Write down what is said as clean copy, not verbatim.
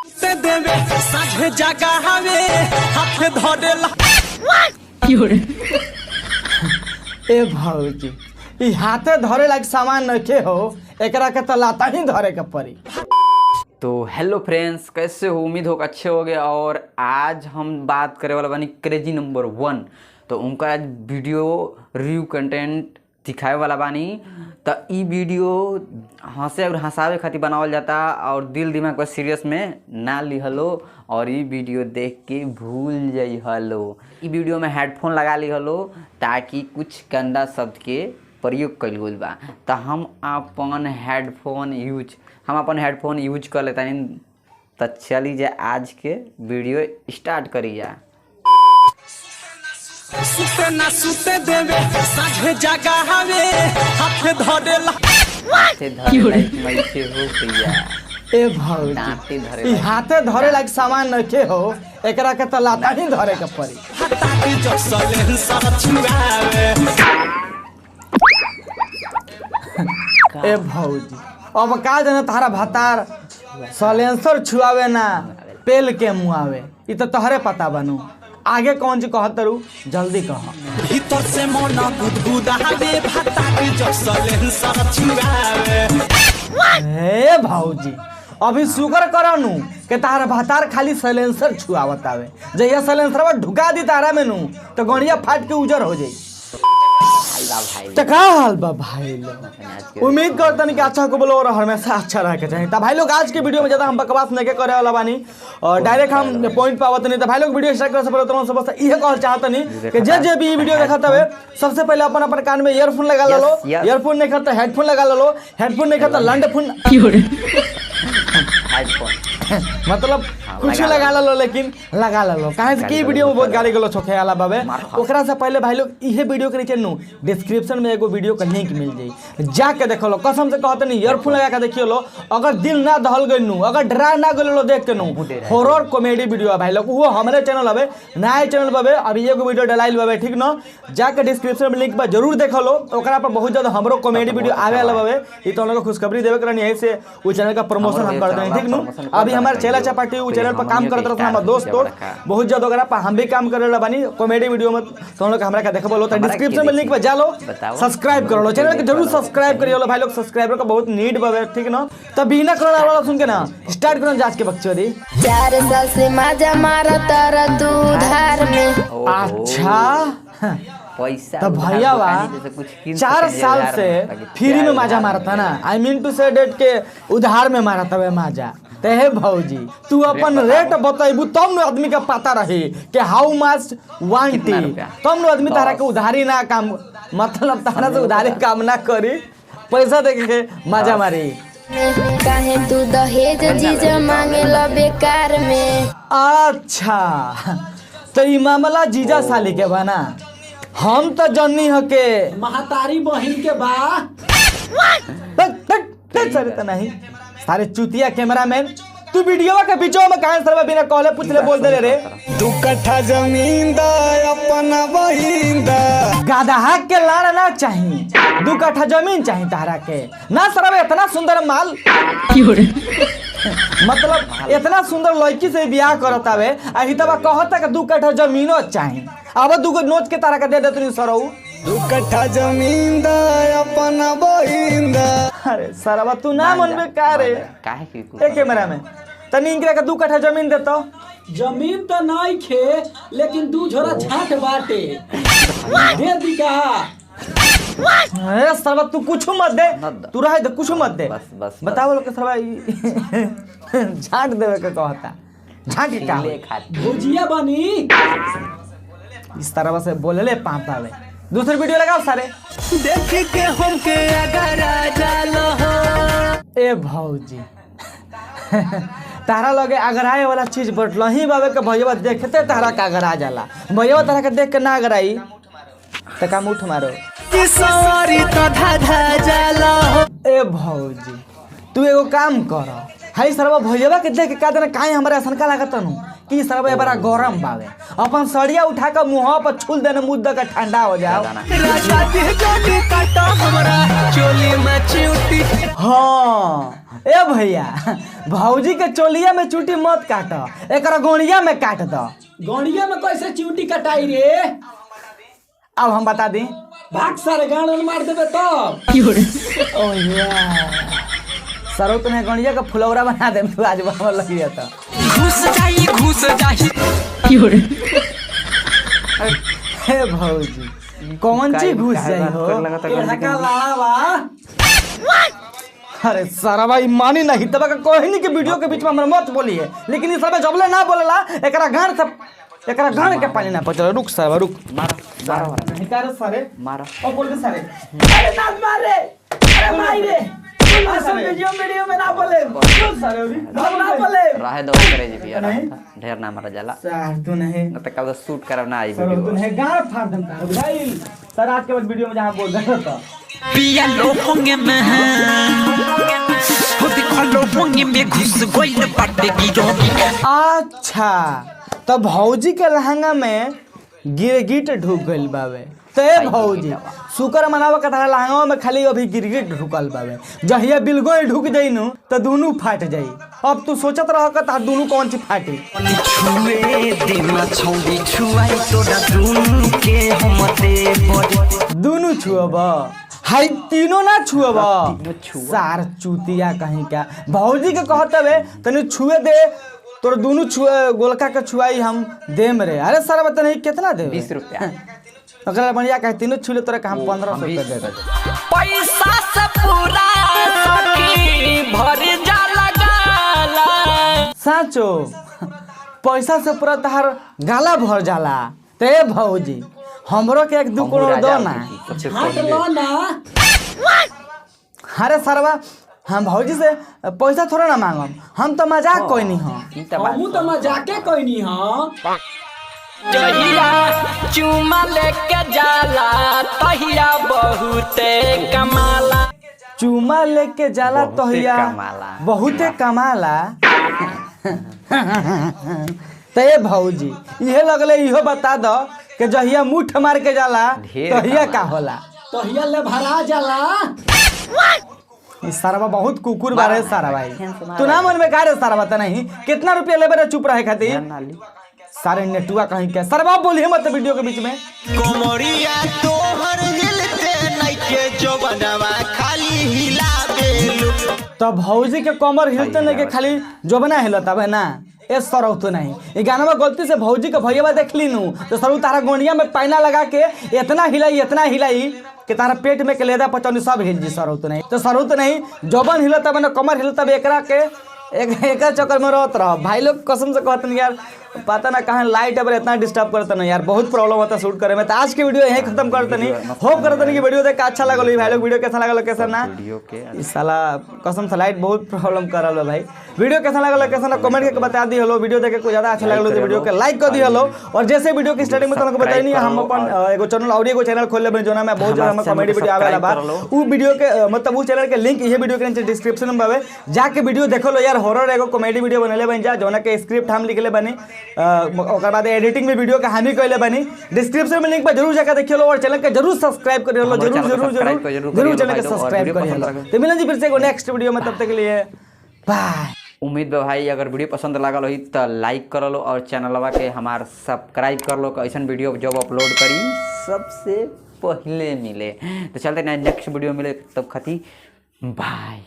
से देवे साझे जगह हवे हाथ धरेला ए भौजी ई हाथे धरे लायक सामान नखे हो, एकरा के तो लाता ही धरे के पड़ी। तो हेलो फ्रेंड्स, कैसे हो? उम्मीद हो कि अच्छे हो गए। और आज हम बात करे वाला बानी क्रेजी नंबर 1। तो उनका आज वीडियो रिव्यू कंटेंट दिखाए वाला बानी। तो ई वीडियो हंसे और हंसावे खातिर बनावल जाता और दिल दिमाग पर सीरियस में ना लिहलो और ई वीडियो देख के भूल जाइ हलो। ई वीडियो में हेडफोन लगा ली हलो ताकि कुछ गंदा शब्द के प्रयोग कइल गइल बा। तो हम अपन हेडफोन यूज कर लेता। तो चली जाए आज के वीडियो स्टार्ट करी जा। सुते ना सुते देवे साझे जगह हवे हाथ धरेला मैसे हो भैया। ए भौजी ई हाथे धरे लायक सामान नखे हो, एकरा के तो लाता ही धरे के पड़ी। ताकि जो सलेंसर छुआवे ए भौजी अब का जाने तारा भतार सलेंसर छुआवे ना पेल के मुआवे, ई तो तोहरे पता बनू। आगे कौन जी कहत रू, जल्दी कह। भीतर से मन गुदगुदावे ताकि जो सलेंसर छुआवे। ए भौजी अभी शुगर करनु के तारा भतार खाली सलेंसर छुआवत आवे। जहिया सलेंसरवा ढुका दी तारा में नू तो गणिया फाट के उजर हो जाई। तो का हाल बा भाई लोग? उम्मीद करता नहीं कि अच्छा को बोलो और हमेशा अच्छा रह के चाहिए। तो भाई लोग आज के वीडियो में ज़्यादा हम बकवास नहीं के करे वाला बानी और डायरेक्ट हम पॉइंट पे आवत नहीं। तो भाई लोग वीडियो स्टार्ट करे से पहले तुम सबसे ये कहल चाहता नहीं कि जे भी वीडियो देखत हवे सबसे पहले अपन अपन कान में ईयरफोन लगा लो। ईयरफोन नहीं खाता हेडफोन लगा लो। हेडफोन नहीं खाता लंडफोन मतलब कुछ लगा लो, लेकिन लगा लो काहे से की वीडियो में बहुत गाली गलो छोखे वाला बाबे। ओकरा से पहले भाई लोग इहे वीडियो के नीचे नु डिस्क्रिप्शन में एगो वीडियो का लिंक मिल जाई, जाके देखो लो। कसम से कहते नहीं ईयरफोन लगा के देखियो लो, अगर दिल ना दहल गई नु, अगर डरा ना गलो लो देख के नु, हॉरर कॉमेडी वीडियो है भाई लोग। वो हमारे चैनल हवे, नया चैनल बाबे, अभी एगो वीडियो डलाइल बाबे, ठीक ना? जाके डिस्क्रिप्शन में लिंक पर जरूर देखो लो। ओकरा पर बहुत ज्यादा हमरो कॉमेडी वीडियो आवे वाला बाबे। ई तो हम लोग को खुशखबरी देवे करनी है से वो चैनल का प्रमोशन हम कर दें, ठीक ना? अभी हमारे चेला चपाटी वो चैनल पर काम करत रहता हमारा दोस्त बहुत ज्यादा ओकरा पर हम भी काम करे ला बानी कॉमेडी वीडियो में। तो हम लोग हमरा का देखबो लो। तो डिस्क्रिप्शन में लिंक पे जा लो, सब्सक्राइब कर लो चैनल के, जरूर सब्सक्राइब करियो लो भाई लोग। सब्सक्राइबर का बहुत नीड बाबे, ठीक ना? तो बिना करना वाला सुन के ना स्टार्ट करो आज के बकचोदी। 4 साल से मजा मारा तारा तू धार में। अच्छा पैसा तो भैया बा 4 साल से फ्री में माजा मारता ना, आई मीन टू से डेट के उधार में मारता है माजा। ते हे भौजी तू अपन रेट बताइबू तब न आदमी का पता रही कि हाउ मच वांटेड, तब न आदमी तारा के उधारी ना काम, मतलब तारा से उधारी काम ना करी, पैसा दे के माजा मारी। काहे तू दहेज जीजा मांगे ला बेकार में। अच्छा तो ई मामला जीजा साली के बना, हम तो जन्नी ह के महतारी बहिन के बा। सर तो नहीं सारे चुतिया कैमरामैन, तू वीडियो के बीचों में काहे सरवा बिना कहले पूछले बोल दे रे। 2 कट्ठा जमीन दा अपना बहिन दा। गाधा के लाड़ ना चाहिए, 2 कट्ठा जमीन चाहिए तारा के ना सरवा। इतना सुंदर माल मतलब इतना सुंदर लड़की से ब्याह करत आवे आ हितवा कहता कि 2 कट्ठा जमीनो चाहिए। अब 2 नोच के तारा के दे देतनी सरऊ। 2 कट्ठा जमीन दा अपना बहिन दा। अरे सरवा तू ना मन में का रे काहे की ए कैमरा में तनी इनकरा के 2 कट्ठा जमीन देतो। जमीन तो नहीं खे लेकिन 2 झोरा झाट बाटे दे दी का। अरे सरवा तू कुछ मत दे, तू रह दे कुछ मत दे। बस बताओ लोग के सरवा झाट देवे के कहता, झाट का भुजिया बनी इस तरह से बोलले पाता है। दूसरी वीडियो लगाओ सारे देख के हम के अगर आ जालो हो। ए भौजी तारा लगे अगर आए वाला चीज बटल ही बाबे के भैया देखते तारा का अगर आ जाला, भैया तारा के देख के ना अगर आई तो काम उठ मारो। सवारी तो धाधा जाला हो। ए भौजी तू एगो काम कर, हाई सरवा भैया के देख के का देना काहे हमरा सनका लागत नु कि सरवा बड़ा गरम बावे, अपन सड़िया उठा के मुंह पर छुल देने मुद्दा का ठंडा हो जाओ। राजा के जोड़ी काटा हमरा चोली में चिउटी। हाँ ए भैया भौजी के चोलिया में चूटी मत काट, एकरा गोड़िया में काट दो। गौड़िया में कैसे चूटी कटाई रे? अब हम बता दी। भाग सारे गाड़न मार देबे तब। सरो तुम्हें गणिया का फुलौरा बना दे तू आज बाबा लगिया था। घुस जाही हे भौजी कौन चीज घुस जाई हो? लड़का लावा अरे सारा भाई मानी नहीं तब का कोई नहीं के वीडियो के बीच में हमरा मत बोलिए, लेकिन ये सब जबले ना बोलेला एकरा गान के पानी ना पचल। रुक सारा रुक। मारो नहीं कर सारे मारो। और बोल दे सारे। अरे ना मार रे, अरे भाई रे असम वीडियो में ना बोले। बोल सारे ना बोले। रहे दो करे जी भैया, ढेर ना मारा जाला। सार तू नहीं न त कब शूट करब ना आई सर तू वीडियो। नहीं गान फाड़ दम का भाई। सर आज के बाद वीडियो में जहां बोल रहा था पिया लोहोंगे में हो दिखा लोहोंगे में घुस गइल बाटे गिरोगी। अच्छा तो भौजी के लहंगा में गिरगिट ढुक गइल बावे। ते भौजी शुक्र मनावा के तारा लहंगा में खाली अभी गिरगिट ढुकल बावे, जहिया बिलगोई ढुक जाई नु तो दोनों फाट जाई। अब तू सोचत रह का तार दोनों कौन सी फाटी? छुए देना छौड़ी छुआई तोरा दुनु के हमते बड़ी। दोनों छुअब हाई तीनों ना छुअब। तीनों छुआ। सार चूतिया कहीं का भौजी के कहत हवे तनी छुए दे तोर दोनों छुए गोलका के छुआई हम देम रे। अरे सारा बता नहीं कितना दे? 20 रुपया। अगर बढ़िया कहे तीनों छुले तोरे का हम 1500 रुपया दे दे। पैसा से पूरा सखी भर जाला गाला। साचो पैसा से पूरा तहार गाला भर जाला। ते भौजी हमरो के 1-2 करोड़ दो ना। हाथ लो ना। अरे सरवा हम भौजी से पैसा थोड़ा ना मांगम, हम तो मजाक कोई नहीं हो। ई त बात हमू तो मजाके कोई नहीं हां। जहिया चुमा लेके जाला तहिया बहुते कमाला। चुमा लेके जाला बहुते तहिया कमाला। बहुते कमाला। ते भौजी इहे लगले इहो बता दो कि जहिया मुठ मार के जाला ढेर तहिया का कमाला। होला? तहिया ले भरा जाला। इस सारा बहुत कुकुर बारे सारा भाई। मारा। तू ना मन में का रे सारा बता नहीं कितना रुपया लेबे रे चुप रहे खातिर? नाली। सारे नेटुआ कहीं के सरवा बोलिए मत वीडियो के बीच में। कोमरिया तोहर हिलते नइखे जो बनवा खाली हिलाबेलु। तो भौजी के कमर हिलते नहीं के खाली जोबना हिलता है ना। ए सरौ तो नहीं ये गाना में गलती से भौजी के भैया देख ली नू तो सरौ तारा गोंडिया में पैना लगा के इतना हिलाई कि तारा पेट में के लेदा पचौनी सब हिल जी। सरौ तो नहीं जोबन हिलता बना कमर हिलता एकरा के एक चक्कर में रहत रह। भाई लोग कसम से कहते हैं यार पता ना कहाँ लाइट अगर इतना डिस्टर्ब करता ना यार, बहुत प्रॉब्लम होता है शूट करे में। तो आज की वीडियो यहीं खत्म करते नहीं। होप करते नहीं कि वीडियो देख के अच्छा लगल भाई लोग। वीडियो कैसा लगल कैसा ना वीडियो के इस साला कसम से लाइट बहुत प्रॉब्लम कर रहा है भाई। वीडियो कैसा लगल कैसा ना कमेंट करके बता दी हलो। वीडियो देखे कुछ ज्यादा अच्छा लगल तो वीडियो के लाइक कर दी हलो। और जैसे वीडियो की स्टार्टिंग में तुमको बताई नहीं हम अपन एगो चैनल और एगो चैनल खोल लेबे जोना में बहुत ज्यादा कॉमेडी वीडियो आवेला बा। उ वीडियो के मतलब उ चैनल के लिंक ये वीडियो के नीचे डिस्क्रिप्शन में बावे, जाके वीडियो देखो लो यार। हॉरर एगो कॉमेडी वीडियो बनले बन जा जोना के स्क्रिप्ट हम लिखले बनी, ओकर बाद एडिटिंग में वीडियो के हम ही कइले बनी। डिस्क्रिप्शन में लिंक पर जरूर जाकर देखियो लो और चैनल के जरूर सब्सक्राइब करियो लो। जरूर चैनल के सब्सक्राइब करियो लो। तो मिलन जी फिर से एगो नेक्स्ट वीडियो में, तब तक के लिए बाय। उम्मीद बा भाई अगर वीडियो पसंद लागल होई तो लाइक कर लो और चैनलवा के हमार सब्सक्राइब कर लो। ऐसा वीडियो जब अपलोड करी सबसे पहले मिले। तो चलते नेक्स्ट वीडियो मिले तब खाती बाय।